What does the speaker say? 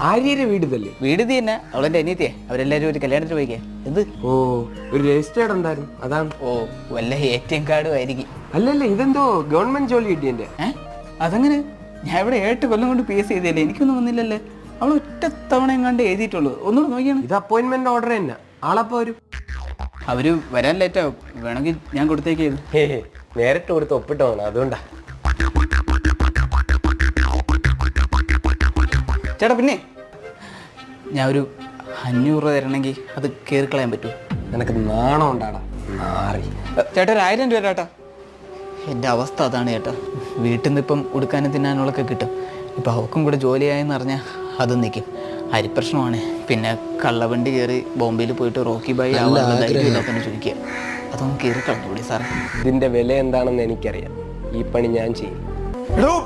ആര്യയുടെ വീട് ഇതല്ലേ? വീട് ഇത് തന്നെ. അവളെന്റെ അനിയത്തിയെ. അവരെല്ലാരും ഒരു കല്യാണത്തിന് പോയിക്കേ. എന്ത്? ഓ, ഒരു രജിസ്റ്റേർഡ് ഉണ്ടായിരുന്നു, അതാണ്. ഓ, വല്ല ATM കാർഡും ആയിരിക്കും. അല്ലല്ല, ഇതെന്തോ ഗവൺമെന്റ് ജോലി കിട്ടിയതിന്റെ. അതങ്ങനെ? ഞാൻ ഇവിടെ 8 കൊല്ലം കൊണ്ട് PS ചെയ്തല്ലേ, എനിക്കൊന്നും വന്നില്ലല്ലേ. അവൾ ഒറ്റ തവണ എങ്ങാണ്ട് എഴുതിയിട്ടുള്ളൂ. ഒന്നുകൂടെ നോക്കിയാണ്. ഇത് അപ്പോയിന്റ്മെന്റ് ഓർഡർ തന്നെ. ആളപ്പോ വരും. അവര് വരാൻ ലേറ്റാവും. വേണമെങ്കിൽ ഞാൻ കൊടുത്തേക്കത്. നേരിട്ട് കൊടുത്ത് ഒപ്പിട്ട് പോകണം, അതുകൊണ്ടാ. ചേട്ടാ, പിന്നെ ഞാൻ ഒരു 500 രൂപ തരണമെങ്കിൽ അത് കയറിക്കളയാൻ പറ്റുമോ? നിനക്ക് നാണം ഉണ്ടാടാ, നാറി. ചേട്ടാ, ഒരു 1000 രൂപ ചേട്ടാ. എൻ്റെ അവസ്ഥ അതാണ് ചേട്ടാ. വീട്ടിൽ നിന്ന് ഇപ്പം ഉടുക്കാനും തിന്നാനുള്ളൊക്കെ കിട്ടും. ഇപ്പം അവക്കും കൂടെ ജോലിയായെന്ന് പറഞ്ഞാൽ അതും നിൽക്കും. അരിപ്രശ്നമാണ്. പിന്നെ കള്ളവണ്ടി കയറി ബോംബെയിൽ പോയിട്ട് റോക്കി ബായി ധൈര്യമില്ലാത്തന്നെ ചോദിക്കുക. അതൊന്നും കയറി കളഞ്ഞൂടി സാറേ. ഇതിന്റെ വില എന്താണെന്ന് എനിക്കറിയാം. ഈ പണി ഞാൻ ചെയ്യും.